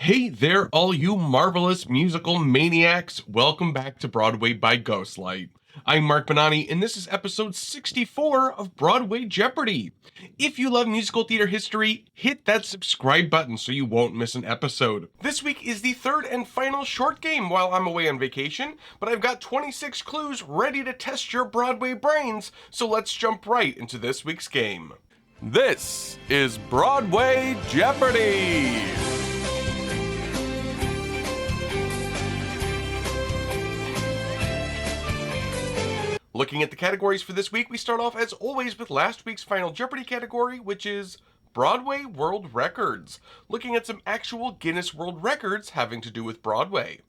Hey there, all you marvelous musical maniacs. Welcome back to Broadway by Ghostlight. I'm Mark Bonanni, and this is episode 64 of Broadway Jeopardy. If you love musical theater history, hit that subscribe button so you won't miss an episode. This week is the third and final short game while I'm away on vacation, but I've got 26 clues ready to test your Broadway brains, so let's jump right into this week's game. This is Broadway Jeopardy! Looking at the categories for this week, we start off as always with last week's Final Jeopardy category, which is Broadway World Records, looking at some actual Guinness World Records having to do with Broadway.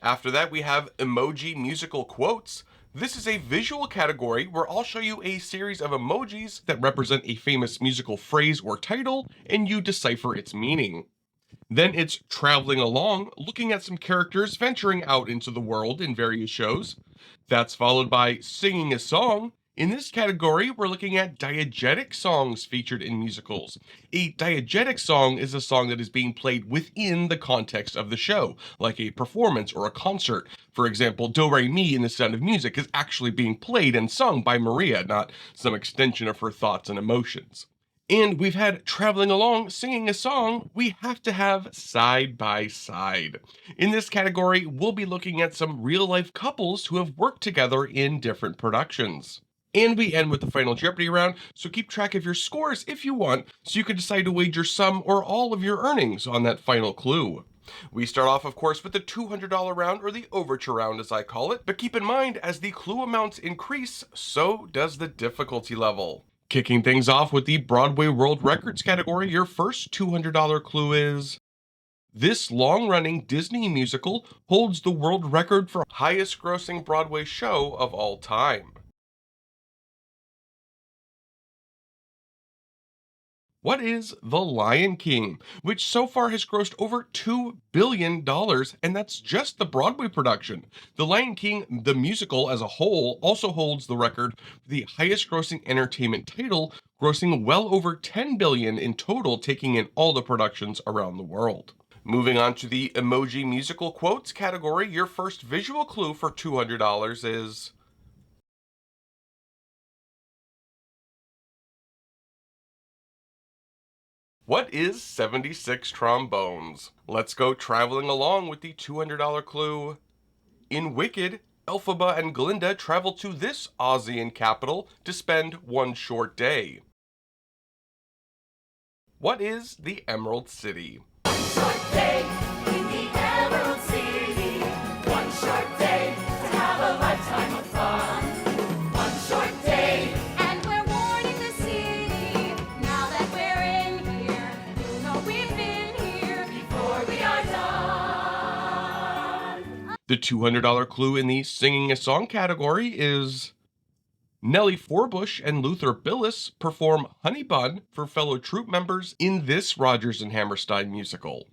After that, we have Emoji Musical Quotes. This is a visual category where I'll show you a series of emojis that represent a famous musical phrase or title, and you decipher its meaning. Then it's Traveling Along, looking at some characters venturing out into the world in various shows. That's followed by Singing a Song. In this category, we're looking at diegetic songs featured in musicals. A diegetic song is a song that is being played within the context of the show, like a performance or a concert. For example, Do Re Mi in The Sound of Music is actually being played and sung by Maria, not some extension of her thoughts and emotions. And we've had Traveling Along, Singing a Song. We have to have Side by Side. In this category, we'll be looking at some real-life couples who have worked together in different productions. And we end with the Final Jeopardy round, so keep track of your scores if you want, so you can decide to wager some or all of your earnings on that final clue. We start off, of course, with the $200 round, or the Overture round as I call it, but keep in mind, as the clue amounts increase, so does the difficulty level. Kicking things off with the Broadway World Records category, your first $200 clue is: this long-running Disney musical holds the world record for highest-grossing Broadway show of all time. What is The Lion King, which so far has grossed over $2 billion, and that's just the Broadway production. The Lion King, the musical as a whole, also holds the record for the highest grossing entertainment title, grossing well over $10 billion in total, taking in all the productions around the world. Moving on to the Emoji Musical Quotes category, your first visual clue for $200 is: what is 76 trombones? Let's go traveling along with the $200 clue. In Wicked, Elphaba and Glinda travel to this Aussian capital to spend one short day. What is the Emerald City? Short day in the Emerald City. One short day to have a lifetime of fun. One short day, and we're warning the city. Now that we're in here, you'll know we've been here before we are done. The $200 clue in the Singing a Song category is: Nellie Forbush and Luther Billis perform Honey Bun for fellow troupe members in this Rodgers and Hammerstein musical.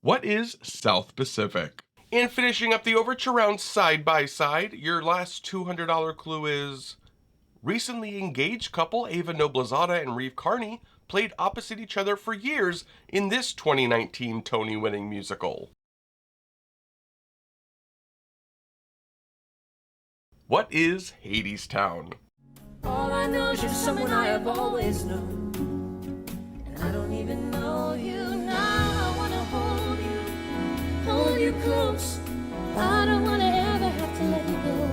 What is South Pacific? And finishing up the Overture round side by side, your last $200 clue is: recently engaged couple Ava Noblezada and Reeve Carney played opposite each other for years in this 2019 Tony-winning musical. What is Hadestown? All I know is you're someone I have always known. And I don't even know you now. I wanna hold you close. I don't wanna ever have to let you go.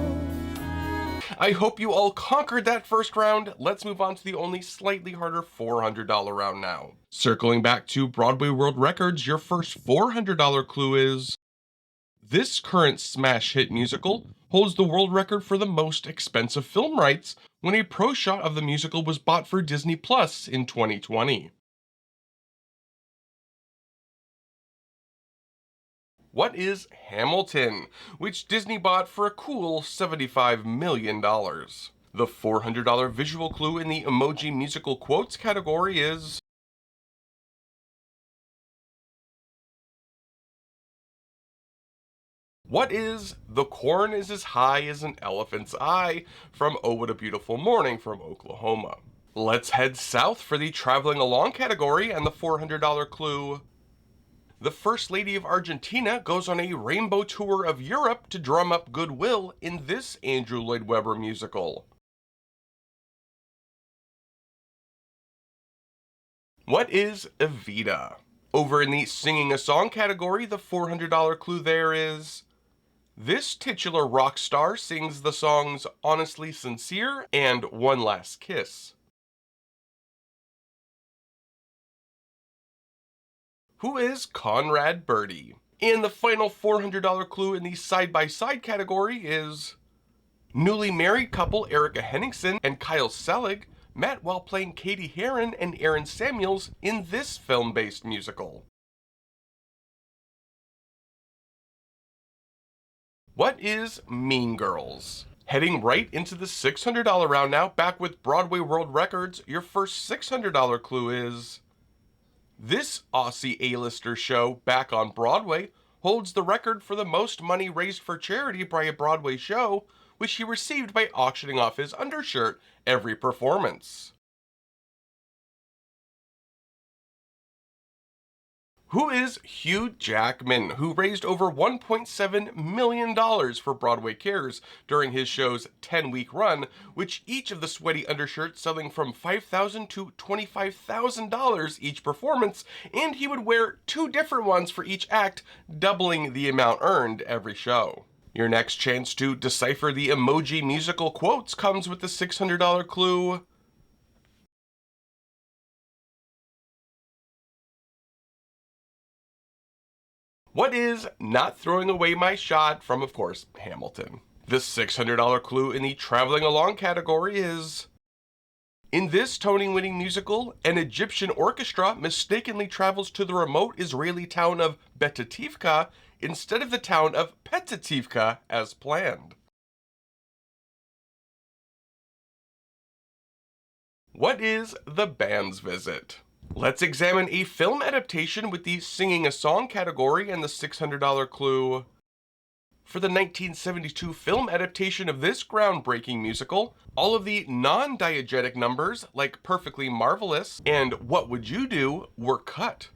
I hope you all conquered that first round. Let's move on to the only slightly harder $400 round now. Circling back to Broadway World Records, your first $400 clue is: this current smash hit musical holds the world record for the most expensive film rights when a pro shot of the musical was bought for Disney Plus in 2020. What is Hamilton, which Disney bought for a cool $75 million? The $400 visual clue in the Emoji Musical Quotes category is: what is The Corn is as High as an Elephant's Eye from Oh What a Beautiful Morning from Oklahoma? Let's head south for the traveling along category and the $400 clue. The First Lady of Argentina goes on a rainbow tour of Europe to drum up goodwill in this Andrew Lloyd Webber musical. What is Evita? Over in the singing a song category, the $400 clue there is: this titular rock star sings the songs Honestly Sincere and One Last Kiss. Who is Conrad Birdie? And the final $400 clue in the side-by-side category is: newly married couple Erica Henningsen and Kyle Selig met while playing Katie Heron and Aaron Samuels in this film-based musical. What is Mean Girls? Heading right into the $600 round now, back with Broadway World Records, your first $600 clue is: this Aussie A-lister show back on Broadway holds the record for the most money raised for charity by a Broadway show, which he received by auctioning off his undershirt every performance. Who is Hugh Jackman, who raised over $1.7 million for Broadway Cares during his show's 10-week run, which each of the sweaty undershirts selling from $5,000 to $25,000 each performance, and he would wear 2 different ones for each act, doubling the amount earned every show. Your next chance to decipher the emoji musical quotes comes with the $600 clue. What is Not Throwing Away My Shot from, of course, Hamilton? The $600 clue in the traveling along category is: in this Tony-winning musical, an Egyptian orchestra mistakenly travels to the remote Israeli town of Betativka instead of the town of Petativka as planned. What is The Band's Visit? Let's examine a film adaptation with the singing a song category and the $600 clue. For the 1972 film adaptation of this groundbreaking musical, all of the non-diegetic numbers like Perfectly Marvelous and What Would You Do were cut.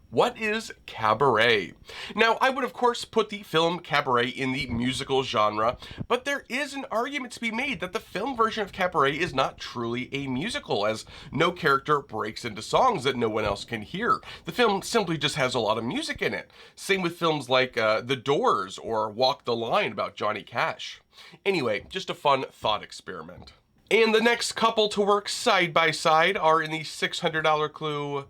What is Cabaret? Now, I would of course put the film Cabaret in the musical genre, but there is an argument to be made that the film version of Cabaret is not truly a musical, as no character breaks into songs that no one else can hear. The film simply just has a lot of music in it. Same with films like The Doors or Walk the Line about Johnny Cash. Anyway, just a fun thought experiment. And the next couple to work side by side are in the $600 clue.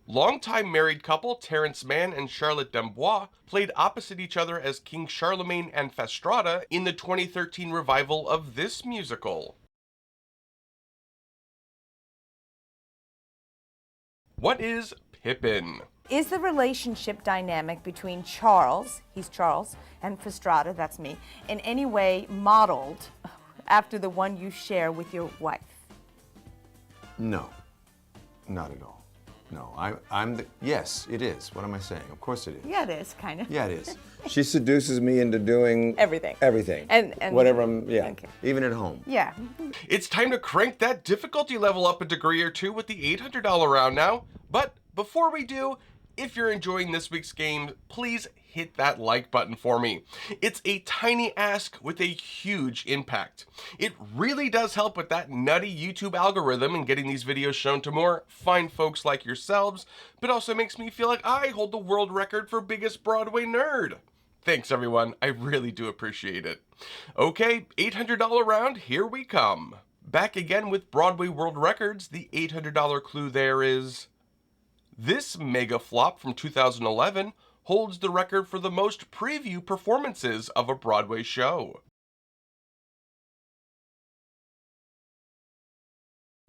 Longtime married couple Terrence Mann and Charlotte Dembois played opposite each other as King Charlemagne and Fastrada in the 2013 revival of this musical. What is Pippin? Is the relationship dynamic between Charles, he's Charles, and Fastrada, that's me, in any way modeled after the one you share with your wife? No, not at all. No, yes, it is. What am I saying? Of course it is. Yeah, it is, kind of. Yeah, it is. She seduces me into doing Everything. Everything. And whatever I'm, yeah, okay. even at home. Yeah. It's time to crank that difficulty level up a degree or two with the $800 round now. But before we do, if you're enjoying this week's game, please hit that like button for me. It's a tiny ask with a huge impact. It really does help with that nutty YouTube algorithm and getting these videos shown to more fine folks like yourselves, but also makes me feel like I hold the world record for biggest Broadway nerd. Thanks everyone, I really do appreciate it. Okay, $800 round, here we come. Back again with Broadway World Records, the $800 clue there is: this mega flop from 2011 holds the record for the most preview performances of a Broadway show.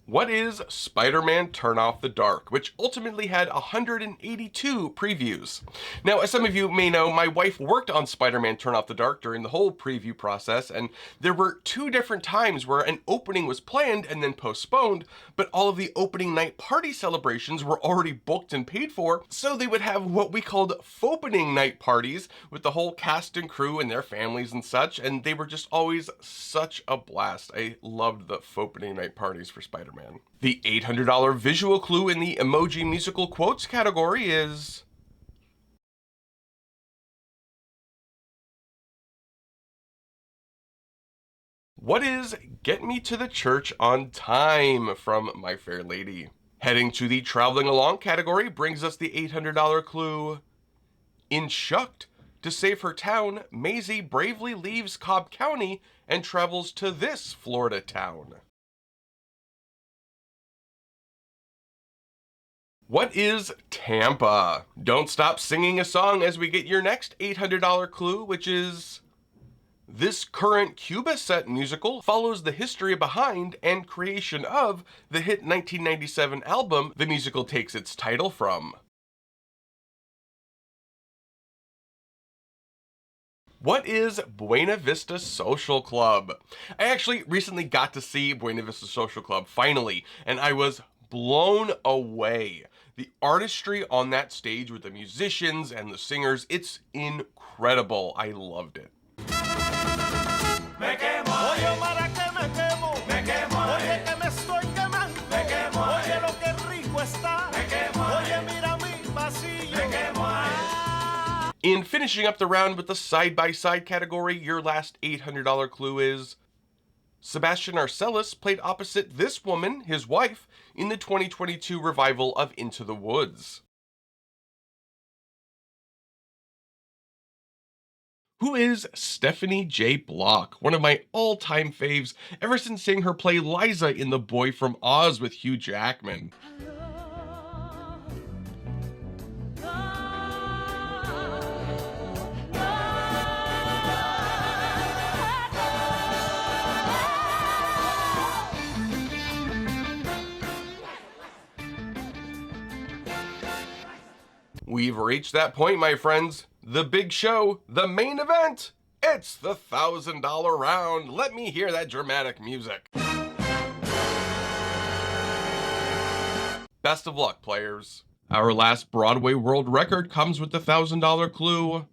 What is Spider-Man Turn Off the Dark, which ultimately had 182 previews? Now, as some of you may know, my wife worked on Spider-Man Turn Off the Dark during the whole preview process, and there were 2 different times where an opening was planned and then postponed, but all of the opening night party celebrations were already booked and paid for, so they would have what we called fopening night parties with the whole cast and crew and their families and such, and they were just always such a blast. I loved the fopening night parties for Spider-Man. The $800 visual clue in the emoji musical quotes category is... What is Get Me to the Church on Time from My Fair Lady? Heading to the traveling along category brings us the $800 clue. In Shucked, to save her town, Maisie bravely leaves Cobb County and travels to this Florida town. What is Tampa? Don't stop singing a song as we get your next $800 clue, which is... This current Cuba set musical follows the history behind and creation of the hit 1997 album the musical takes its title from. What is Buena Vista Social Club? I actually recently got to see Buena Vista Social Club, finally, and I was blown away. The artistry on that stage with the musicians and the singers, it's incredible. I loved it. In finishing up the round with the side-by-side category, your last $800 clue is... Sebastian Arcellus played opposite this woman, his wife, in the 2022 revival of Into the Woods. Who is Stephanie J. Block? One of my all-time faves ever since seeing her play Liza in The Boy from Oz with Hugh Jackman. We've reached that point, my friends. The big show, the main event. It's the $1,000 round. Let me hear that dramatic music. Best of luck, players. Our last Broadway world record comes with the $1,000 clue.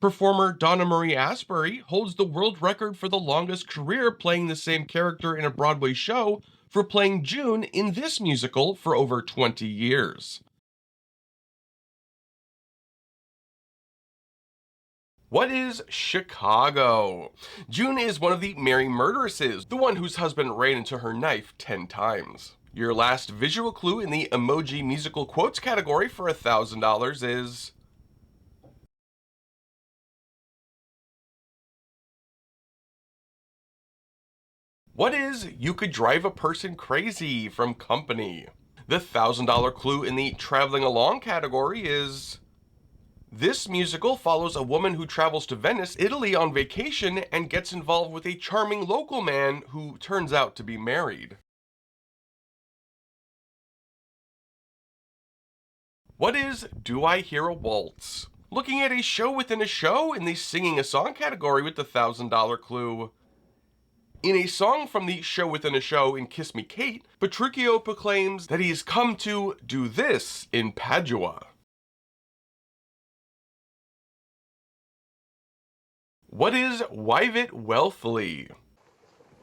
Performer Donna Marie Asbury holds the world record for the longest career playing the same character in a Broadway show for playing June in this musical for over 20 years. What is Chicago? June is one of the Merry Murderesses, the one whose husband ran into her knife 10 times. Your last visual clue in the emoji musical quotes category for $1,000 is... What is You Could Drive a Person Crazy from Company? The $1,000 clue in the traveling along category is... This musical follows a woman who travels to Venice, Italy on vacation and gets involved with a charming local man who turns out to be married. What is Do I Hear a Waltz? Looking at a show within a show in the singing a song category with the $1,000 clue. In a song from the show within a show in Kiss Me Kate, Petruchio proclaims that he has come to do this in Padua. What is Wive It Wealthily?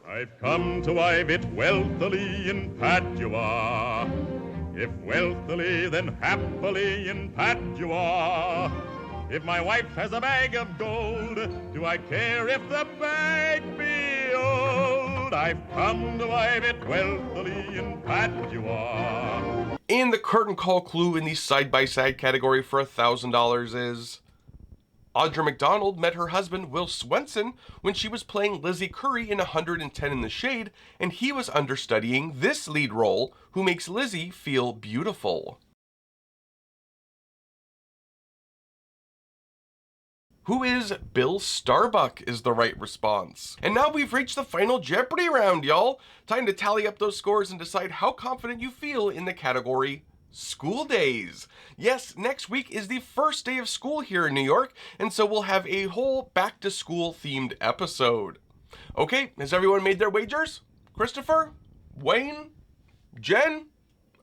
I've come to wive it wealthily in Padua. If wealthily, then happily in Padua. If my wife has a bag of gold, do I care if the bag be old? I've come to wive it wealthily in Padua. And the curtain call clue in the side-by-side category for $1,000 is... Audra McDonald met her husband Will Swenson when she was playing Lizzie Curry in 110 in the Shade, and he was understudying this lead role, who makes Lizzie feel beautiful. Who is Bill Starbuck is the right response. And now we've reached the final Jeopardy round, y'all. Time to tally up those scores and decide how confident you feel in the category School Days. Yes, next week is the first day of school here in New York, and so we'll have a whole back to school themed episode. Okay, has everyone made their wagers? Christopher? Wayne? Jen?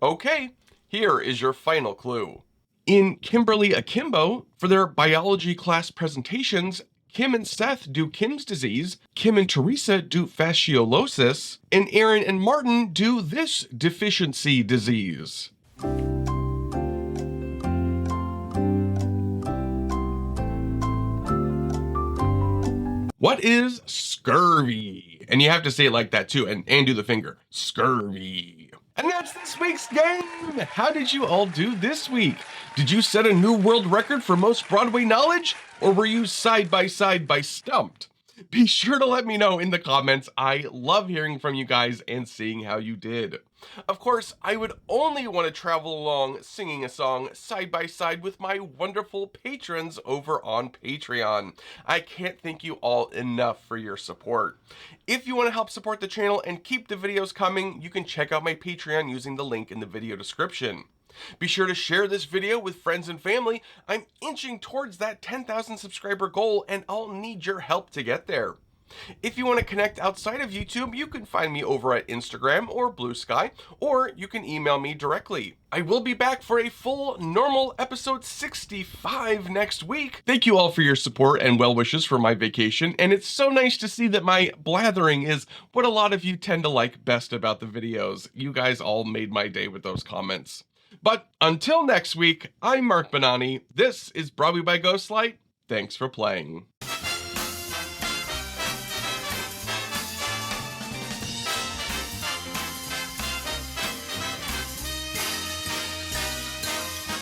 Okay, here is your final clue. In Kimberly Akimbo, for their biology class presentations, Kim and Seth do Kim's disease, Kim and Teresa do fasciolosis, and Aaron and Martin do this deficiency disease. What is scurvy? And you have to say it like that too, and do the finger. Scurvy. And that's this week's game! How did you all do this week? Did you set a new world record for most Broadway knowledge? Or were you side by stumped? Be sure to let me know in the comments. I love hearing from you guys and seeing how you did. Of course, I would only want to travel along singing a song side by side with my wonderful patrons over on Patreon. I can't thank you all enough for your support. If you want to help support the channel and keep the videos coming, you can check out my Patreon using the link in the video description. Be sure to share this video with friends and family. I'm inching towards that 10,000 subscriber goal, and I'll need your help to get there. If you want to connect outside of YouTube, you can find me over at Instagram or Blue Sky, or you can email me directly. I will be back for a full normal episode 65 next week. Thank you all for your support and well wishes for my vacation, and it's so nice to see that my blathering is what a lot of you tend to like best about the videos. You guys all made my day with those comments. But until next week, I'm Mark Bonanni. This is Broadway by Ghostlight. Thanks for playing.